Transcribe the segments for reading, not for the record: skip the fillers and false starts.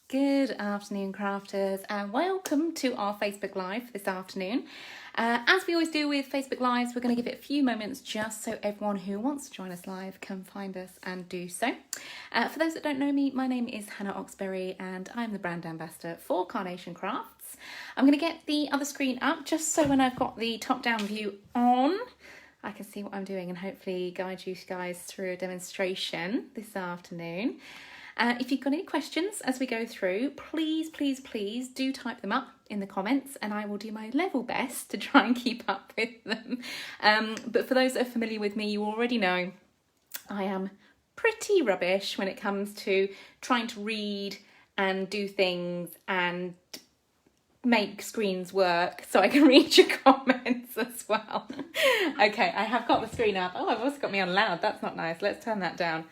Good afternoon, crafters, and welcome to our Facebook Live this afternoon. As we always do with Facebook Lives, we're going to give it a few moments just so everyone who wants to join us live can find us and do so. For those that don't know me, my name is Hannah Oxberry and I'm the brand ambassador for Carnation Crafts. I'm going to get the other screen up just so when I've got the top-down view on, I can see what I'm doing and hopefully guide you guys through a demonstration this afternoon. If you've got any questions as we go through, please do type them up in the comments and I will do my level best to try and keep up with them. But for those that are familiar with me, you already know I am pretty rubbish when it comes to trying to read and do things and make screens work so I can read your comments as well. Okay, I have got the screen up. Oh, I've also got me on loud. That's not nice. Let's turn that down.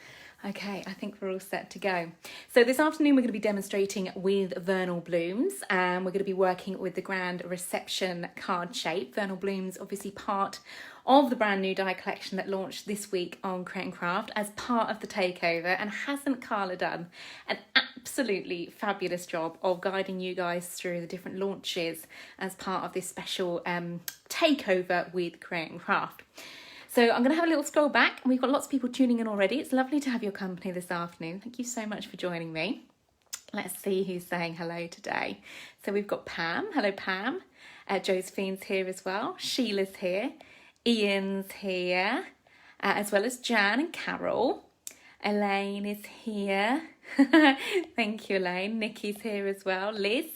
Okay, I think we're all set to go. So this afternoon we're going to be demonstrating with Vernal blooms and we're going to be working with the Grand Reception card shape. Vernal blooms obviously part of the brand new die collection that launched this week on Create and Craft as part of the takeover, and hasn't Carla done an absolutely fabulous job of guiding you guys through the different launches as part of this special takeover with Create and Craft. So I'm going to have a little scroll back and we've got lots of people tuning in already. It's lovely to have your company this afternoon. Thank you so much for joining me. Let's see who's saying hello today. So we've got Pam. Hello, Pam. Josephine's here as well. Sheila's here. Ian's here, as well as Jan and Carol. Elaine is here. Thank you, Elaine. Nikki's here as well. Liz.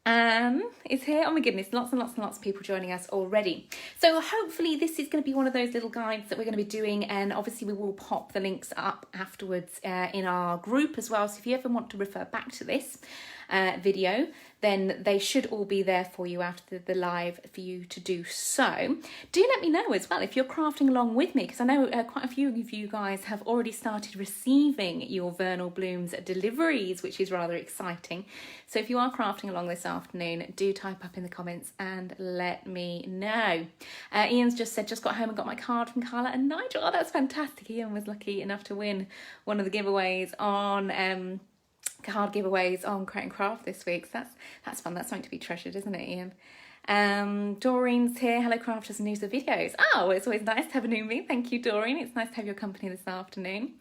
Anne is here. Oh my goodness, lots and lots of people joining us already. So hopefully this is going to be one of those little guides that we're going to be doing, and obviously we will pop the links up afterwards in our group as well. So if you ever want to refer back to this video, then they should all be there for you after the live for you to do so. Do let me know as well if you're crafting along with me, because I know quite a few of you guys have already started receiving your Vernal blooms deliveries, which is rather exciting. So if you are crafting along this afternoon, do type up in the comments and let me know. Ian's just said, just got home and got my card from Carla and Nigel. Oh, that's fantastic. Ian was lucky enough to win one of the giveaways on card giveaways on Create and Craft this week. So that's fun. That's something to be treasured, isn't it, Ian? Doreen's here. Hello, crafters and news of videos. Oh, it's always nice to have a newbie. Thank you, Doreen. It's nice to have your company this afternoon.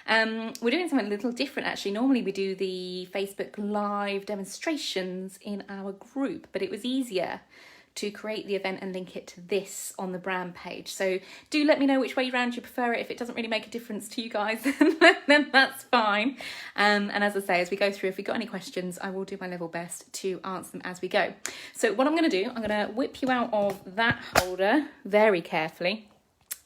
We're doing something a little different actually. Normally we do the Facebook Live demonstrations in our group, but it was easier to create the event and link it to this on the brand page. So do let me know which way round you prefer it. If it doesn't really make a difference to you guys, then that's fine. And as I say, as we go through, if we've got any questions, I will do my level best to answer them as we go. So what I'm going to do, I'm going to whip you out of that holder very carefully,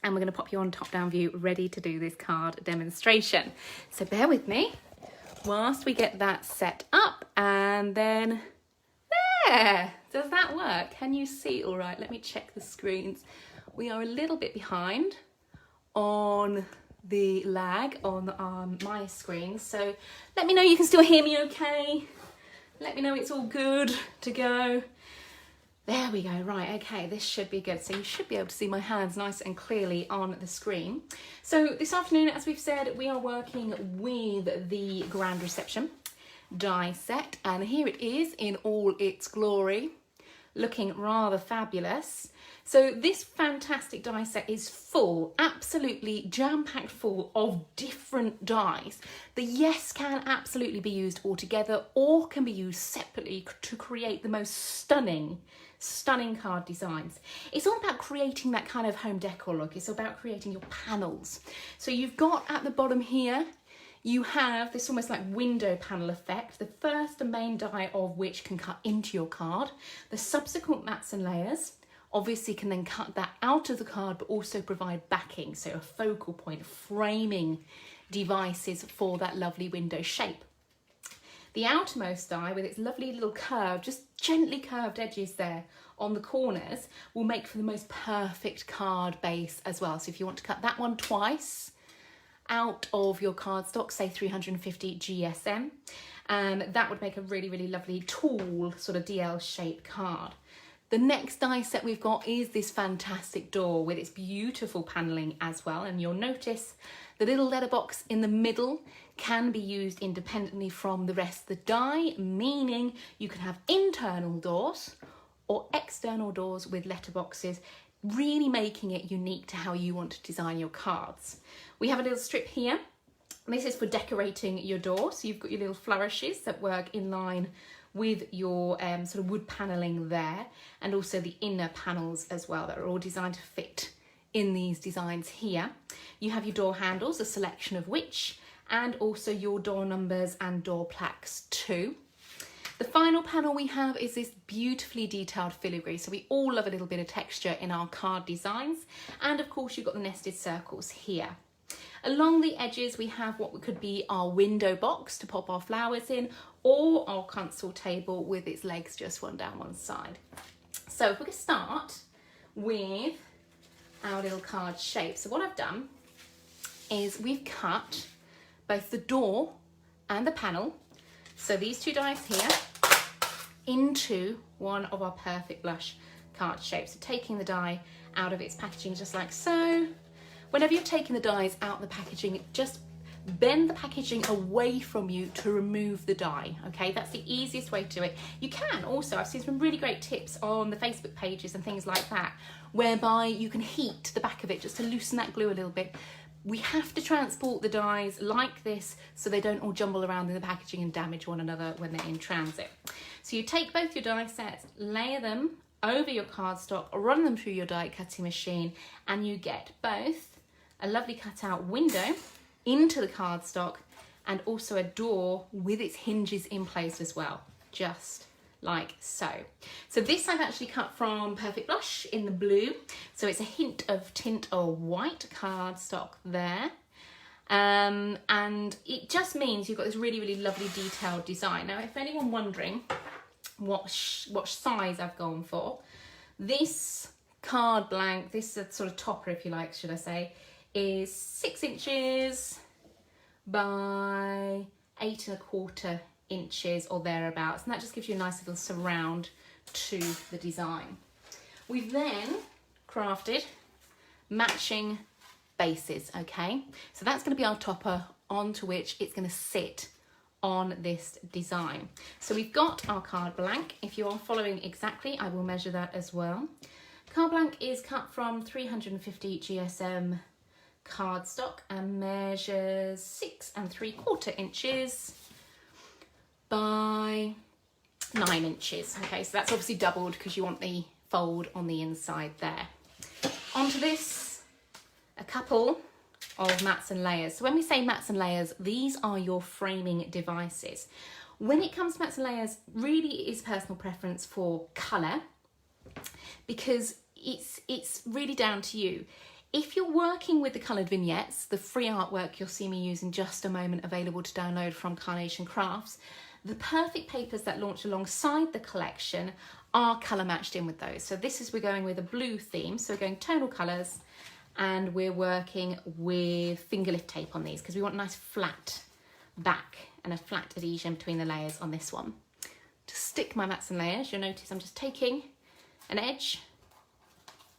and we're going to pop you on top-down view, ready to do this card demonstration. So bear with me whilst we get that set up, and then there. Does that work? Can you see all right? Let me check the screens. We are a little bit behind on the lag on my screen, so let me know you can still hear me okay. Let me know it's all good to go. There we go. Right, okay, this should be good. So you should be able to see my hands nice and clearly on the screen. So this afternoon, as we've said, we are working with the Grand Reception die set, and here it is in all its glory, looking rather fabulous. So this fantastic die set is full, absolutely jam-packed full of different dies that, yes, can absolutely be used all together or can be used separately to create the most stunning card designs. It's all about creating that kind of home decor look. It's about creating your panels. So you've got at the bottom here, you have this almost like window panel effect, the first and main die of which can cut into your card. The subsequent mats and layers obviously can then cut that out of the card, but also provide backing, so a focal point, framing devices for that lovely window shape. The outermost die with its lovely little curve, just gently curved edges there on the corners, will make for the most perfect card base as well. So if you want to cut that one twice out of your cardstock, say 350 GSM, that would make a really lovely tall sort of DL shaped card. The next die set we've got is this fantastic door with its beautiful panelling as well. And you'll notice the little letterbox in the middle can be used independently from the rest of the die, meaning you can have internal doors or external doors with letterboxes, really making it unique to how you want to design your cards. We have a little strip here. This is for decorating your door. So you've got your little flourishes that work in line with your sort of wood panelling there, and also the inner panels as well that are all designed to fit in these designs here. You have your door handles, a selection of which, and also your door numbers and door plaques too. The final panel we have is this beautifully detailed filigree. So we all love a little bit of texture in our card designs. And of course you've got the nested circles here. Along the edges we have what could be our window box to pop our flowers in, or our console table with its legs just one down one side. So if we could start with our little card shape. So what I've done is we've cut both the door and the panel, so these two dies here, into one of our perfect blush card shapes. So taking the die out of its packaging just like so. Whenever you're taking the dies out of the packaging, just bend the packaging away from you to remove the die, okay? That's the easiest way to do it. You can also, I've seen some really great tips on the Facebook pages and things like that, whereby you can heat the back of it just to loosen that glue a little bit. We have to transport the dies like this so they don't all jumble around in the packaging and damage one another when they're in transit. So you take both your die sets, layer them over your cardstock, run them through your die cutting machine, and you get both a lovely cutout window into the cardstock and also a door with its hinges in place as well, just like so. So this I've actually cut from Perfect Blush in the blue, so it's a hint of tint of white cardstock there, and it just means you've got this really, really lovely detailed design. Now if anyone wondering what size I've gone for, this card blank, this is a sort of topper if you like, should I say, is 6 inches by 8¼ inches or thereabouts, and that just gives you a nice little surround to the design. We've then crafted matching bases, okay? So that's going to be our topper onto which it's going to sit on this design. So we've got our card blank. If you are following exactly, I will measure that as well. Card blank is cut from 350 GSM cardstock and measures 6¾ inches by 9 inches. Okay, so that's obviously doubled because you want the fold on the inside there. Onto this, a couple of mats and layers. So when we say mats and layers, these are your framing devices. When it comes to mats and layers, really it is personal preference for colour, because it's really down to you. If you're working with the coloured vignettes, the free artwork you'll see me use in just a moment, available to download from Carnation Crafts, the perfect papers that launch alongside the collection are colour matched in with those. So we're going with a blue theme, so we're going tonal colours, and we're working with finger lift tape on these because we want a nice flat back and a flat adhesion between the layers on this one. To stick my mats and layers, you'll notice I'm just taking an edge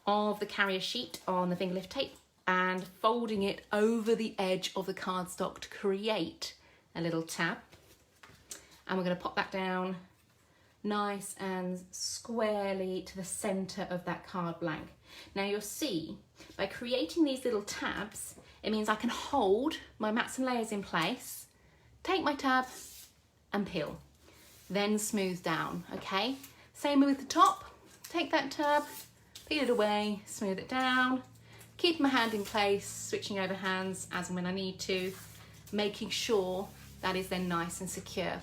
of the carrier sheet on the finger lift tape and folding it over the edge of the cardstock to create a little tab. And we're going to pop that down nice and squarely to the centre of that card blank. Now you'll see, by creating these little tabs, it means I can hold my mats and layers in place, take my tab and peel, then smooth down, okay? Same with the top, take that tab, peel it away, smooth it down, keep my hand in place, switching over hands as and when I need to, making sure that is then nice and secure.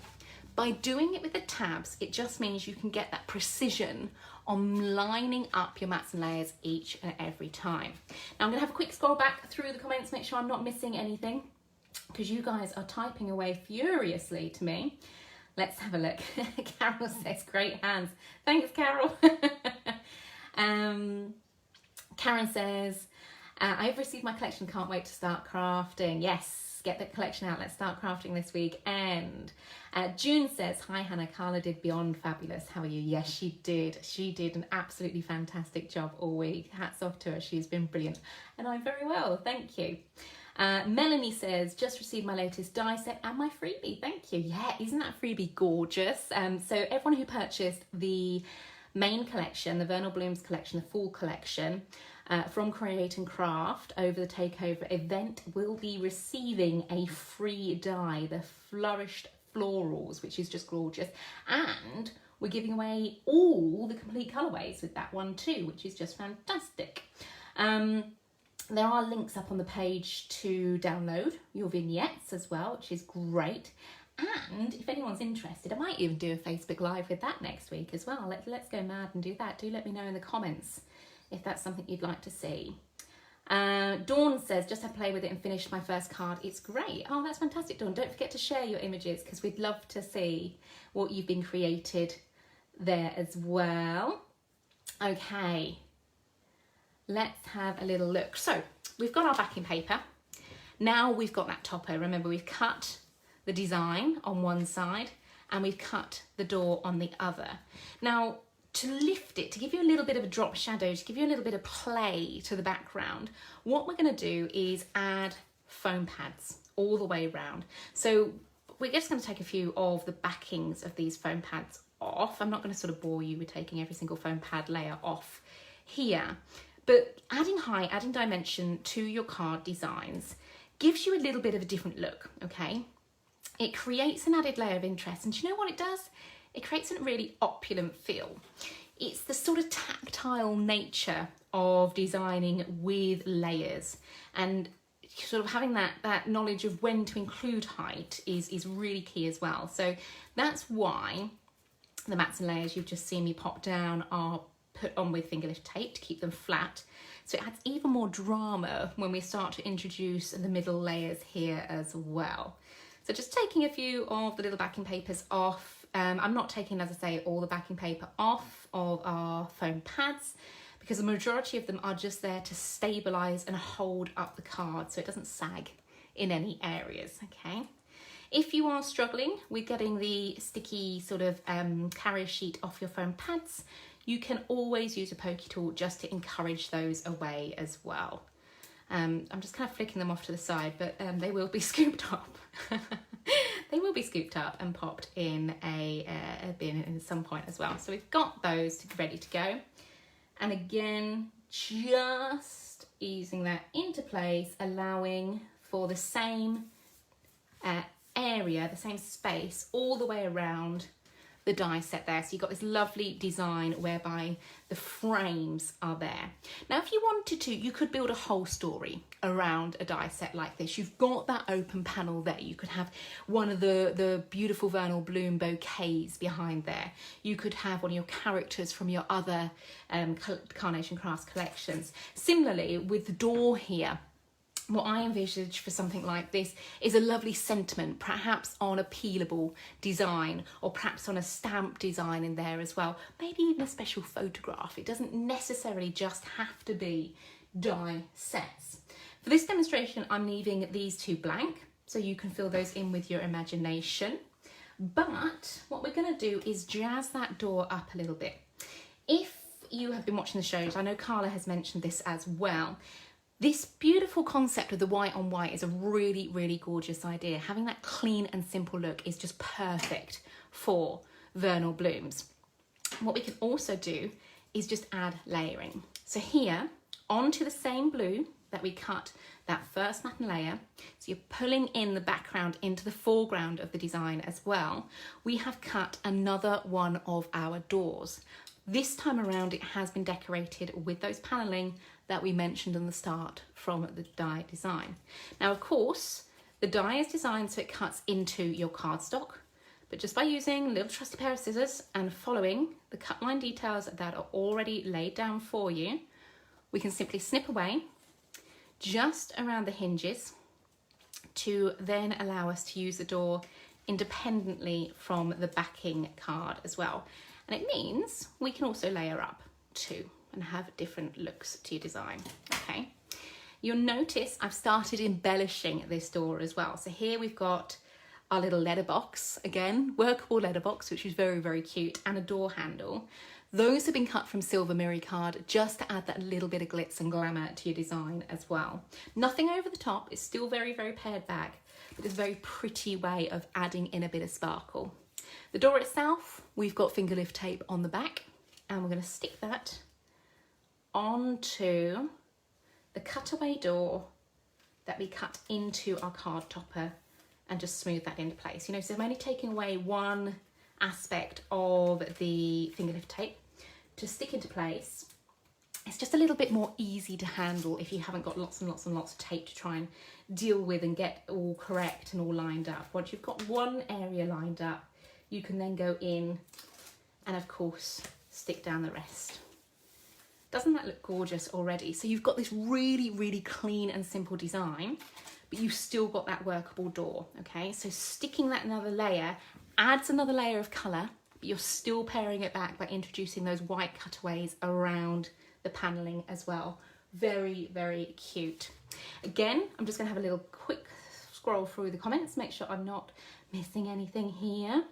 By doing it with the tabs, it just means you can get that precision on lining up your mats and layers each and every time. Now I'm going to have a quick scroll back through the comments, make sure I'm not missing anything, because you guys are typing away furiously to me. Let's have a look. Carol says, great hands. Thanks, Carol. Karen says, I've received my collection, can't wait to start crafting. Yes, get the collection out. Let's start crafting this week. And June says, hi Hannah, Carla did beyond fabulous. How are you? Yes, she did. She did an absolutely fantastic job all week. Hats off to her. She's been brilliant. And I'm very well, thank you. Melanie says, just received my latest die set and my freebie. Thank you. Yeah, isn't that freebie gorgeous? So everyone who purchased the main collection, the Vernal Blooms collection, the full collection, from Create and Craft over the takeover event will be receiving a free die, the Flourished Florals, which is just gorgeous. And we're giving away all the complete colourways with that one too, which is just fantastic. There are links up on the page to download your vignettes as well, which is great. And if anyone's interested, I might even do a Facebook Live with that next week as well. Let's go mad and do that. Do let me know in the comments if that's something you'd like to see. Dawn says, just had to play with it and finished my first card. It's great. Oh, that's fantastic, Dawn. Don't forget to share your images because we'd love to see what you've been created there as well. Okay. Let's have a little look. So we've got our backing paper. Now we've got that topper. Remember, we've cut the design on one side and we've cut the door on the other. Now, to lift it, to give you a little bit of a drop shadow, to give you a little bit of play to the background, what we're going to do is add foam pads all the way around. So we're just going to take a few of the backings of these foam pads off. I'm not going to sort of bore you with taking every single foam pad layer off here. But adding height, adding dimension to your card designs gives you a little bit of a different look, okay? It creates an added layer of interest. And do you know what it does? It creates a really opulent feel. It's the sort of tactile nature of designing with layers. And sort of having that knowledge of when to include height is really key as well. So that's why the mats and layers you've just seen me pop down are put on with fingerlift tape to keep them flat. So it adds even more drama when we start to introduce the middle layers here as well. So just taking a few of the little backing papers off. I'm not taking, as I say, all the backing paper off of our foam pads because the majority of them are just there to stabilise and hold up the card so it doesn't sag in any areas, okay? If you are struggling with getting the sticky sort of carrier sheet off your foam pads, you can always use a pokey tool just to encourage those away as well. I'm just kind of flicking them off to the side, but they will be scooped up. They will be scooped up and popped in a bin at some point as well. So we've got those ready to go. And again, just easing that into place, allowing for the same area, the same space all the way around the die set there. So you've got this lovely design whereby the frames are there. Now, if you wanted to, you could build a whole story around a die set like this. You've got that open panel there. You could have one of the beautiful Vernal Bloom bouquets behind there. You could have one of your characters from your other Carnation Crafts collections. Similarly, with the door here, what I envisage for something like this is a lovely sentiment, perhaps on a peelable design or perhaps on a stamp design in there as well. Maybe even a special photograph. It doesn't necessarily just have to be die sets. For this demonstration, I'm leaving these two blank, so you can fill those in with your imagination. But what we're going to do is jazz that door up a little bit. If you have been watching the shows, I know Carla has mentioned this as well. This beautiful concept of the white on white is a really, really gorgeous idea. Having that clean and simple look is just perfect for Vernal Blooms. What we can also do is just add layering. So here, onto the same blue that we cut that first matte layer, so you're pulling in the background into the foreground of the design as well, we have cut another one of our doors. This time around, it has been decorated with those paneling that we mentioned in the start from the die design. Now, of course, the die is designed so it cuts into your cardstock, but just by using a little trusty pair of scissors and following the cut line details that are already laid down for you, we can simply snip away just around the hinges to then allow us to use the door independently from the backing card as well. And it means we can also layer up too and have different looks to your design, okay? You'll notice I've started embellishing this door as well. So here we've got our little letterbox, again, workable letterbox, which is very, very cute, and a door handle. Those have been cut from silver mirror card just to add that little bit of glitz and glamour to your design as well. Nothing over the top, it's still very, very pared back, but it's a very pretty way of adding in a bit of sparkle. The door itself, we've got finger lift tape on the back, and we're going to stick that onto the cutaway door that we cut into our card topper and just smooth that into place. You know, so I'm only taking away one aspect of the finger lift tape to stick into place. It's just a little bit more easy to handle if you haven't got lots and lots and lots of tape to try and deal with and get all correct and all lined up. Once you've got one area lined up, you can then go in and of course stick down the rest. Doesn't that look gorgeous already? So you've got this really, really clean and simple design, but you've still got that workable door, okay? So sticking that another layer adds another layer of colour, but you're still paring it back by introducing those white cutaways around the panelling as well. Very, very cute. Again, I'm just gonna have a little quick scroll through the comments, make sure I'm not missing anything here.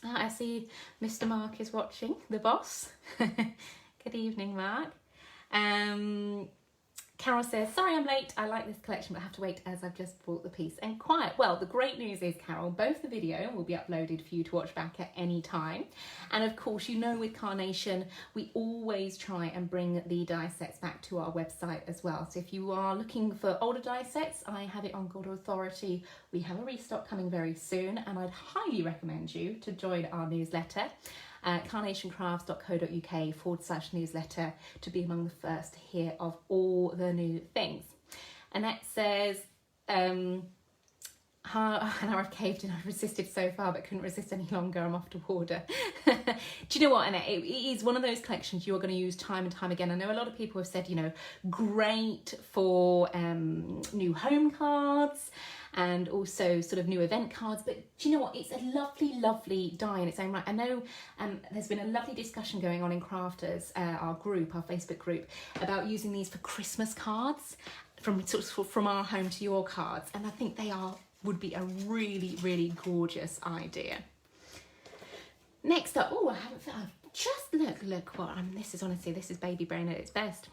I see Mr. Mark is watching, the boss. Good evening, Mark. Carol says, sorry I'm late, I like this collection but I have to wait as I've just bought the piece. And quiet, well, the great news is, Carol, both the video will be uploaded for you to watch back at any time. And of course, you know, with Carnation, we always try and bring the die sets back to our website as well. So if you are looking for older die sets, I have it on good authority. We have a restock coming very soon, and I'd highly recommend you to join our newsletter. carnationcrafts.co.uk/newsletter to be among the first to hear of all the new things. Annette says, and I've caved in, I've resisted so far but couldn't resist any longer, I'm off to order. Do you know what, Annette, it is one of those collections you're going to use time and time again. I know a lot of people have said, you know, great for new home cards and also sort of new event cards, but do you know what, it's a lovely, lovely die in its own right. I know there's been a lovely discussion going on in Crafters, our group, our Facebook group, about using these for Christmas cards, from our home to your cards, and I think they would be a really, really gorgeous idea. Next up, oh, just look what, this is honestly, this is baby brain at its best.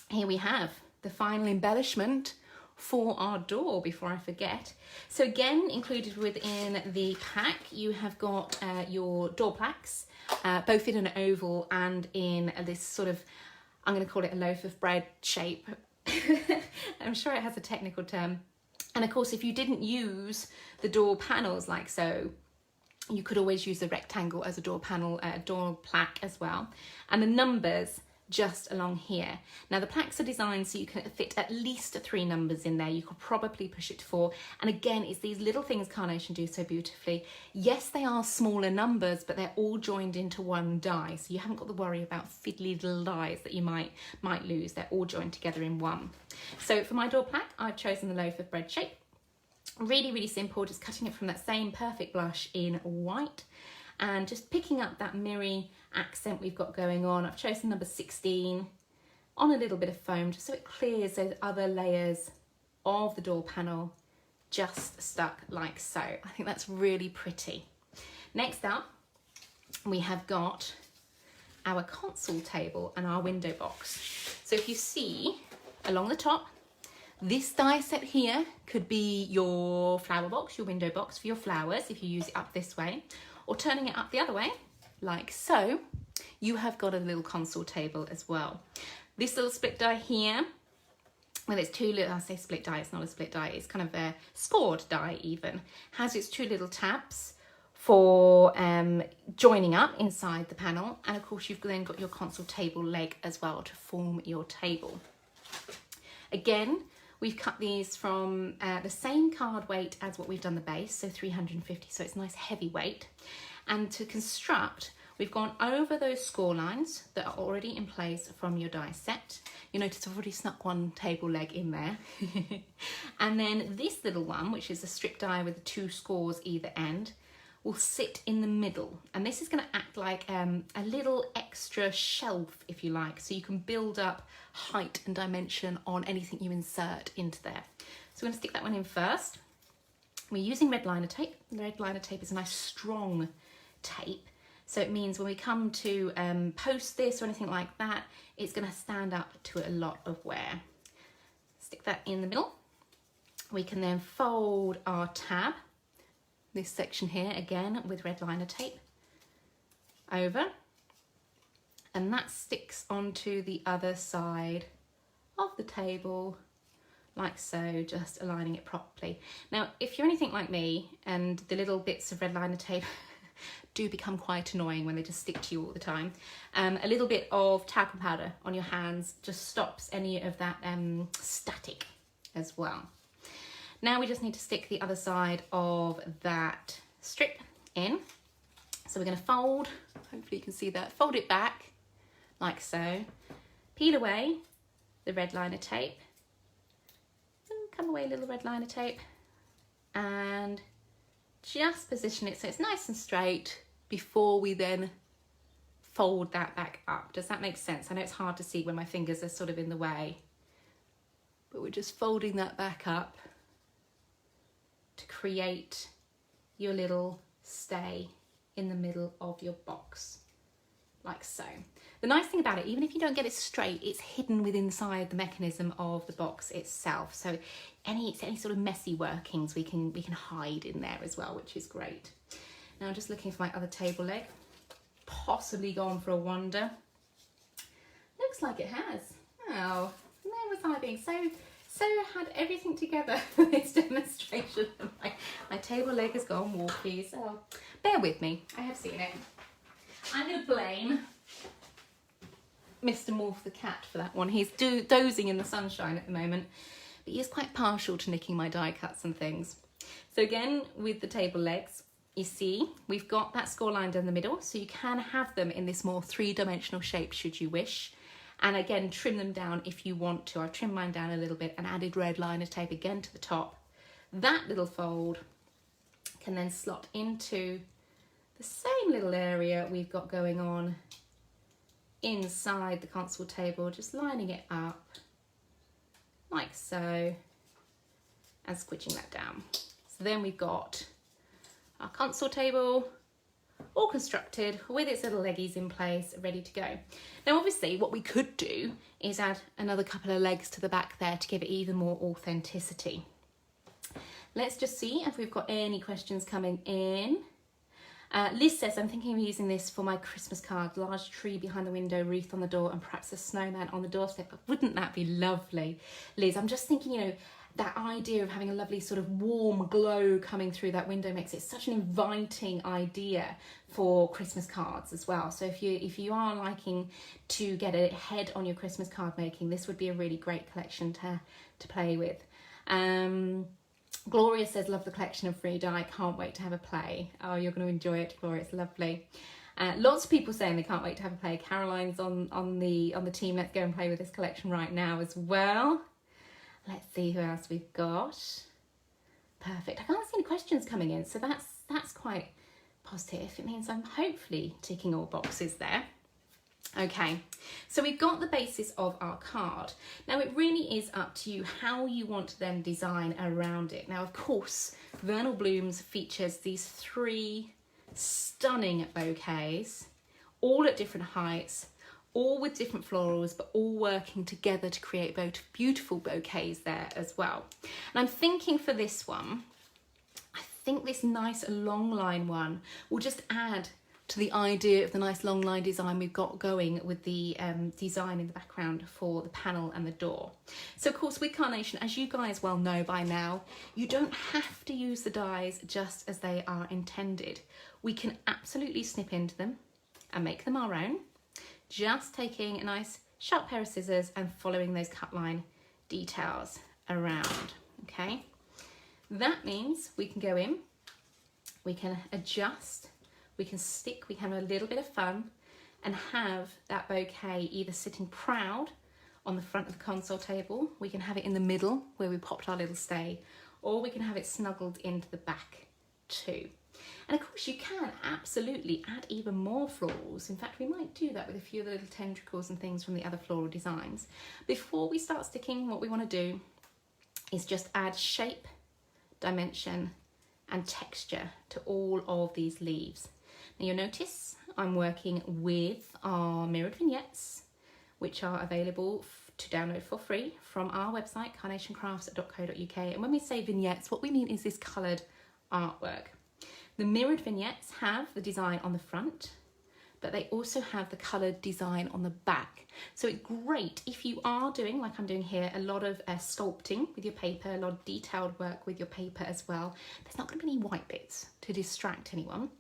Here we have the final embellishment for our door, before I forget. So again, included within the pack, you have got your door plaques, both in an oval and in this sort of, I'm going to call it a loaf of bread shape. I'm sure it has a technical term. And of course, if you didn't use the door panels like so, you could always use the rectangle as a door panel, door plaque as well. And the numbers just along here. Now the plaques are designed so you can fit at least 3 numbers in there. You could probably push it to 4. And again, it's these little things Carnation do so beautifully. Yes, they are smaller numbers, but they're all joined into one die. So you haven't got to worry about fiddly little dies that you might lose. They're all joined together in one. So for my door plaque, I've chosen the loaf of bread shape. Really, really simple, just cutting it from that same perfect blush in white and just picking up that mirrory accent we've got going on. I've chosen number 16 on a little bit of foam just so it clears those other layers of the door panel, just stuck like so. I think that's really pretty. Next up, we have got our console table and our window box. So if you see along the top, this die set here could be your flower box, your window box for your flowers if you use it up this way, or turning it up the other way, like so, you have got a little console table as well. This little split die here, well, it's 2 little, I say split die, it's not a split die, it's kind of a scored die even, has its 2 little tabs for joining up inside the panel, and of course you've then got your console table leg as well to form your table. Again, we've cut these from the same card weight as what we've done the base, so 350, so it's nice heavy weight. And to construct, we've gone over those score lines that are already in place from your die set. You notice I've already snuck one table leg in there. And then this little one, which is a strip die with the 2 scores either end, will sit in the middle. And this is going to act like a little extra extra shelf, if you like, so you can build up height and dimension on anything you insert into there. So we're going to stick that one in first. We're using red liner tape. The red liner tape is a nice strong tape, so it means when we come to post this or anything like that, it's going to stand up to a lot of wear. Stick that in the middle. We can then fold our tab, this section here again with red liner tape, over, and that sticks onto the other side of the table like so, just aligning it properly. Now, if you're anything like me and the little bits of red liner tape do become quite annoying when they just stick to you all the time, a little bit of talcum powder on your hands just stops any of that static as well. Now we just need to stick the other side of that strip in. So we're going to fold, hopefully you can see that, fold it back like so, peel away the red liner tape, come away little red liner tape, and just position it so it's nice and straight before we then fold that back up. Does that make sense? I know it's hard to see when my fingers are sort of in the way, but we're just folding that back up to create your little stay in the middle of your box, like so. The nice thing about it, even if you don't get it straight, it's hidden within inside the mechanism of the box itself. So any sort of messy workings we can hide in there as well, which is great. Now I'm just looking for my other table leg, possibly gone for a wander. Looks like it has. Oh, there was I being so had everything together for this demonstration. My table leg has gone walkie, so bear with me, I have seen it. I'm going to blame Mr. Morph the cat for that one. He's dozing in the sunshine at the moment, but he is quite partial to nicking my die cuts and things. So again, with the table legs, you see we've got that score line down the middle, so you can have them in this more three-dimensional shape should you wish. And again, trim them down if you want to. I've trimmed mine down a little bit and added red liner tape again to the top. That little fold can then slot into the same little area we've got going on inside the console table, just lining it up like so and squidging that down. So then we've got our console table all constructed with its little leggies in place, ready to go. Now obviously what we could do is add another couple of legs to the back there to give it even more authenticity. Let's just see if we've got any questions coming in. Liz says, I'm thinking of using this for my Christmas card, large tree behind the window, wreath on the door, and perhaps a snowman on the doorstep. Wouldn't that be lovely? Liz, I'm just thinking, you know, that idea of having a lovely sort of warm glow coming through that window makes it such an inviting idea for Christmas cards as well. So if you are liking to get ahead on your Christmas card making, this would be a really great collection to play with. Gloria says, love the collection of free die, can't wait to have a play. Oh, you're going to enjoy it, Gloria, it's lovely. Lots of people saying they can't wait to have a play. Caroline's on the team, let's go and play with this collection right now as well. Let's see who else we've got. Perfect. I can't see any questions coming in, so that's quite positive. It means I'm hopefully ticking all boxes there. Okay, so we've got the basis of our card. Now it really is up to you how you want to then design around it. Now of course, Vernal Blooms features these 3 stunning bouquets, all at different heights, all with different florals, but all working together to create both beautiful bouquets there as well. And I'm thinking for this one, I think this nice long line one will just add to the idea of the nice long line design we've got going with the design in the background for the panel and the door. So of course with Carnation, as you guys well know by now, you don't have to use the dies just as they are intended. We can absolutely snip into them and make them our own, just taking a nice sharp pair of scissors and following those cut line details around, okay? That means we can go in, we can adjust, we can stick, we can have a little bit of fun and have that bouquet either sitting proud on the front of the console table, we can have it in the middle where we popped our little stay, or we can have it snuggled into the back too. And of course you can absolutely add even more florals. In fact, we might do that with a few of the little tendricles and things from the other floral designs. Before we start sticking, what we want to do is just add shape, dimension and texture to all of these leaves. Now you'll notice I'm working with our mirrored vignettes, which are available to download for free from our website, carnationcrafts.co.uk. And when we say vignettes, what we mean is this coloured artwork. The mirrored vignettes have the design on the front, but they also have the coloured design on the back. So it's great if you are doing, like I'm doing here, a lot of sculpting with your paper, a lot of detailed work with your paper as well. There's not going to be any white bits to distract anyone.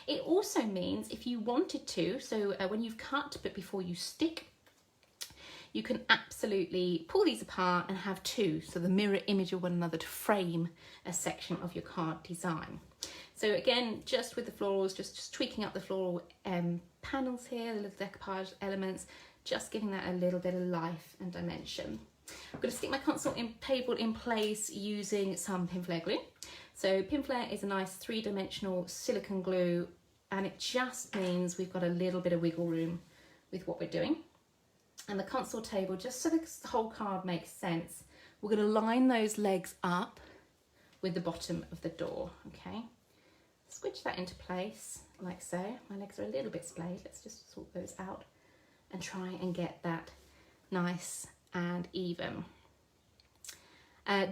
It also means if you wanted to, so when you've cut but before you stick, you can absolutely pull these apart and have two, so the mirror image of one another to frame a section of your card design. So again, just with the florals, just tweaking up the floral panels here, the little decoupage elements, just giving that a little bit of life and dimension. I'm going to stick my console table in place using some Pinflair glue. So Pinflair is a nice 3-dimensional silicone glue, and it just means we've got a little bit of wiggle room with what we're doing. And the console table, just so the whole card makes sense, we're going to line those legs up with the bottom of the door, okay? Switch that into place like so. My legs are a little bit splayed. Let's just sort those out and try and get that nice and even.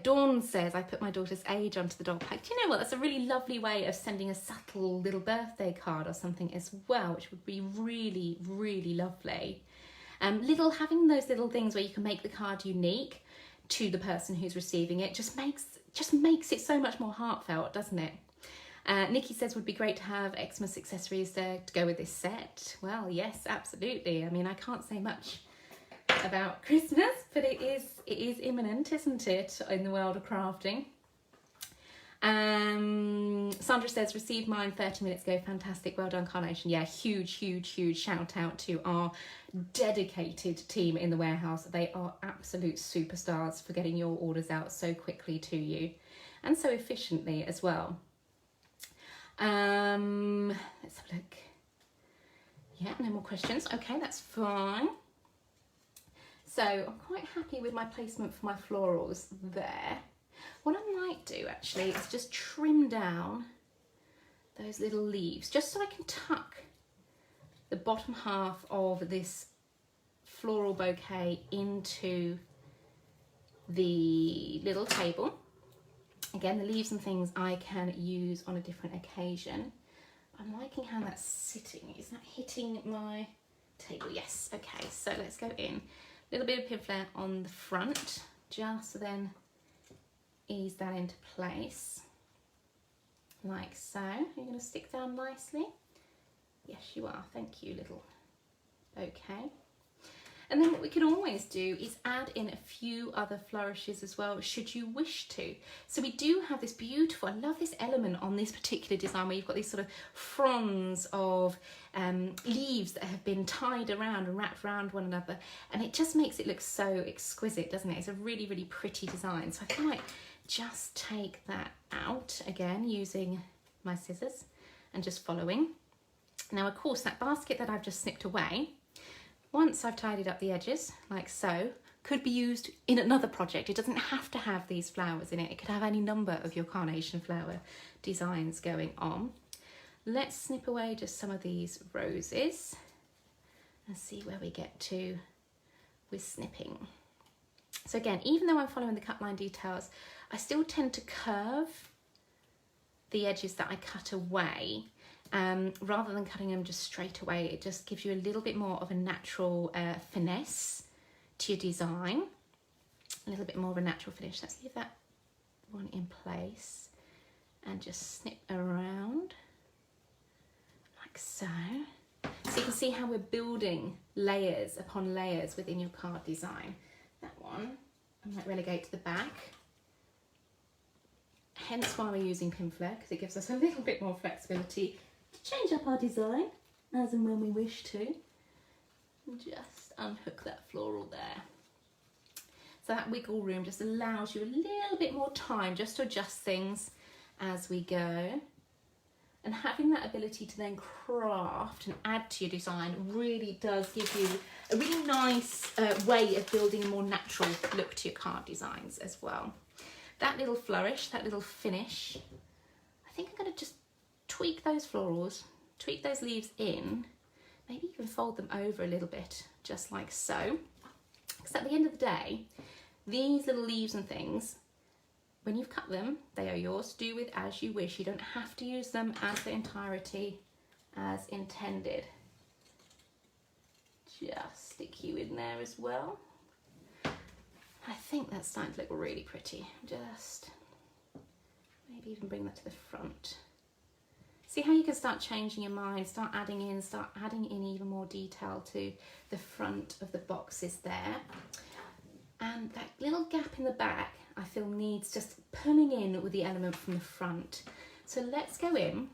Dawn says, I put my daughter's age onto the doll pack. Do you know what? That's a really lovely way of sending a subtle little birthday card or something as well, which would be really, really lovely. Having those little things where you can make the card unique to the person who's receiving it just makes it so much more heartfelt, doesn't it? Nikki says would be great to have Xmas accessories there to go with this set. Well, yes, absolutely. I mean, I can't say much about Christmas, but it is imminent, isn't it, in the world of crafting. Sandra says, received mine 30 minutes ago. Fantastic. Well done, Carnation. Yeah, huge shout out to our dedicated team in the warehouse. They are absolute superstars for getting your orders out so quickly to you and so efficiently as well. Let's have a look. Yeah, no more questions. Okay, that's fine. So I'm quite happy with my placement for my florals there. What I might do actually is just trim down those little leaves just so I can tuck the bottom half of this floral bouquet into the little table. Again, the leaves and things I can use on a different occasion. I'm liking how that's sitting. Is that hitting my table? Yes. Okay, so let's go in. A little bit of Pinflair on the front, just to then ease that into place. Like so. You're going to stick down nicely. Yes, you are. Thank you, little bouquet. And then what we can always do is add in a few other flourishes as well, should you wish to. So we do have this beautiful, I love this element on this particular design where you've got these sort of fronds of leaves that have been tied around and wrapped around one another. And it just makes it look so exquisite, doesn't it? It's a really, really pretty design. So I might just take that out again using my scissors and just following. Now, of course, that basket that I've just snipped away, once I've tidied up the edges, like so, could be used in another project. It doesn't have to have these flowers in it. It could have any number of your carnation flower designs going on. Let's snip away just some of these roses and see where we get to with snipping. So again, even though I'm following the cut line details, I still tend to curve the edges that I cut away. Rather than cutting them just straight away, it just gives you a little bit more of a natural finesse to your design. A little bit more of a natural finish. Let's leave that one in place and just snip around like so. So you can see how we're building layers upon layers within your card design. That one I might relegate to the back. Hence why we're using Pinflair, because it gives us a little bit more flexibility to change up our design as and when we wish to. And just unhook that floral there. So that wiggle room just allows you a little bit more time just to adjust things as we go. And having that ability to then craft and add to your design really does give you a really nice way of building a more natural look to your card designs as well. That little flourish, that little finish, I think I'm going to just tweak those florals, tweak those leaves in, maybe even fold them over a little bit, just like so. Because at the end of the day, these little leaves and things, when you've cut them, they are yours to do with as you wish. You don't have to use them as the entirety as intended. Just stick you in there as well. I think that's starting to look really pretty. Just maybe even bring that to the front. See how you can start changing your mind, start adding in even more detail to the front of the boxes there. And that little gap in the back, I feel needs just pulling in with the element from the front. So let's go in,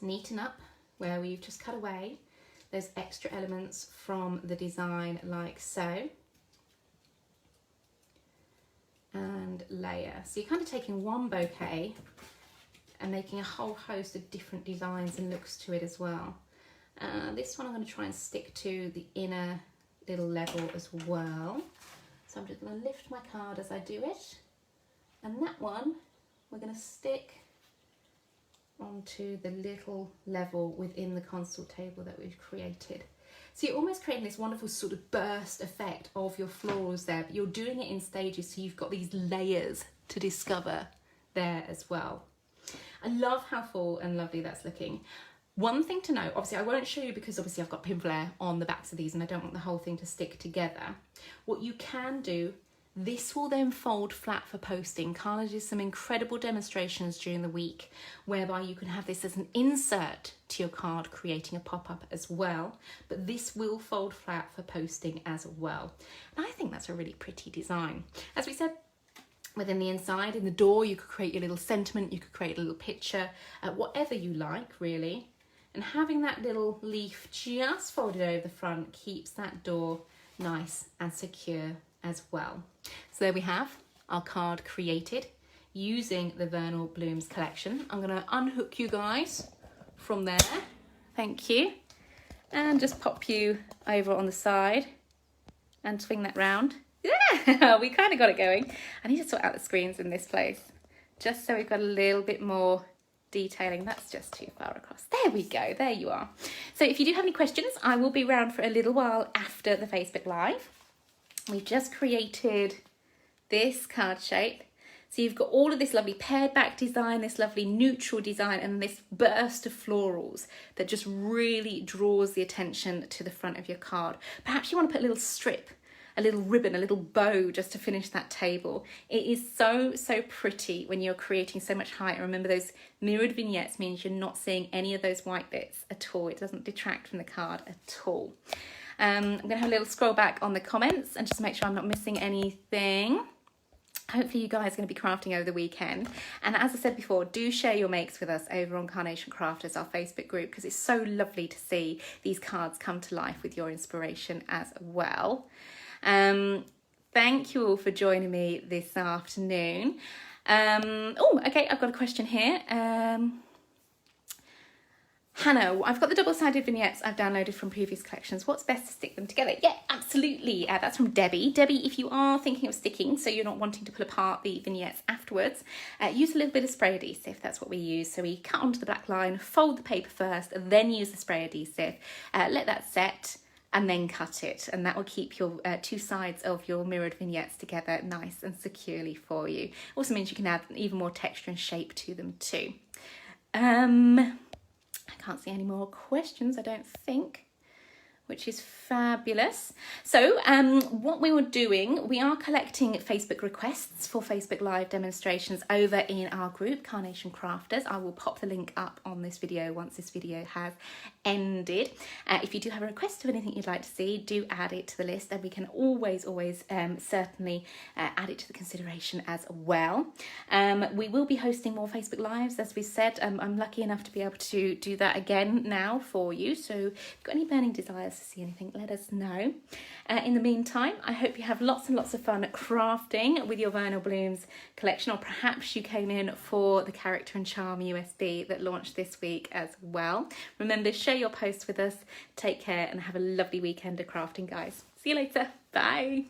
neaten up where we've just cut away those extra elements from the design like so. And layer. So you're kind of taking one bouquet and making a whole host of different designs and looks to it as well. This one I'm going to try and stick to the inner little level as well. So I'm just going to lift my card as I do it. And that one we're going to stick onto the little level within the console table that we've created. So you're almost creating this wonderful sort of burst effect of your florals there, but you're doing it in stages, so you've got these layers to discover there as well. I love how full and lovely that's looking. One thing to note, obviously I won't show you because obviously I've got pin flare on the backs of these and I don't want the whole thing to stick together. What you can do, this will then fold flat for posting. Carla did some incredible demonstrations during the week whereby you can have this as an insert to your card, creating a pop-up as well. But this will fold flat for posting as well. And I think that's a really pretty design. As we said, within the inside, in the door, you could create your little sentiment, you could create a little picture, whatever you like, really. And having that little leaf just folded over the front keeps that door nice and secure as well. So there we have our card created using the Vernal Blooms collection. I'm going to unhook you guys from there. Thank you. And just pop you over on the side and swing that round. Yeah, we kind of got it going. I need to sort out the screens in this place just so we've got a little bit more detailing. That's just too far across. There we go. There you are. So if you do have any questions, I will be around for a little while after the Facebook Live. We've just created this card shape. So you've got all of this lovely pared back design, this lovely neutral design, and this burst of florals that just really draws the attention to the front of your card. Perhaps you want to put a little strip, a little ribbon, a little bow just to finish that table. It is so, so pretty when you're creating so much height. Remember, those mirrored vignettes means you're not seeing any of those white bits at all. It doesn't detract from the card at all. I'm going to have a little scroll back on the comments and just make sure I'm not missing anything. Hopefully you guys are going to be crafting over the weekend. And as I said before, do share your makes with us over on Carnation Crafters, our Facebook group, because it's so lovely to see these cards come to life with your inspiration as well. Thank you all for joining me this afternoon. Oh, okay, I've got a question here. Hannah, I've got the double-sided vignettes I've downloaded from previous collections. What's best to stick them together? Yeah, absolutely. That's from Debbie. Debbie, if you are thinking of sticking, so you're not wanting to pull apart the vignettes afterwards, use a little bit of spray adhesive. That's what we use. So we cut onto the black line, fold the paper first, then use the spray adhesive. Let that set and then cut it. And that will keep your two sides of your mirrored vignettes together nice and securely for you. Also means you can add even more texture and shape to them too. I can't see any more questions, I don't think, which is fabulous. So what we were doing, we are collecting Facebook requests for Facebook Live demonstrations over in our group, Carnation Crafters. I will pop the link up on this video once this video has ended. If you do have a request of anything you'd like to see, do add it to the list, and we can always certainly add it to the consideration as well. We will be hosting more Facebook Lives, as we said. I'm lucky enough to be able to do that again now for you. So if you've got any burning desires us to see anything, let us know. In the meantime, I hope you have lots and lots of fun crafting with your Vernal Blooms collection, or perhaps you came in for the Character and Charm USB that launched this week as well. Remember, share your posts with us. Take care and have a lovely weekend of crafting, guys. See you later. Bye.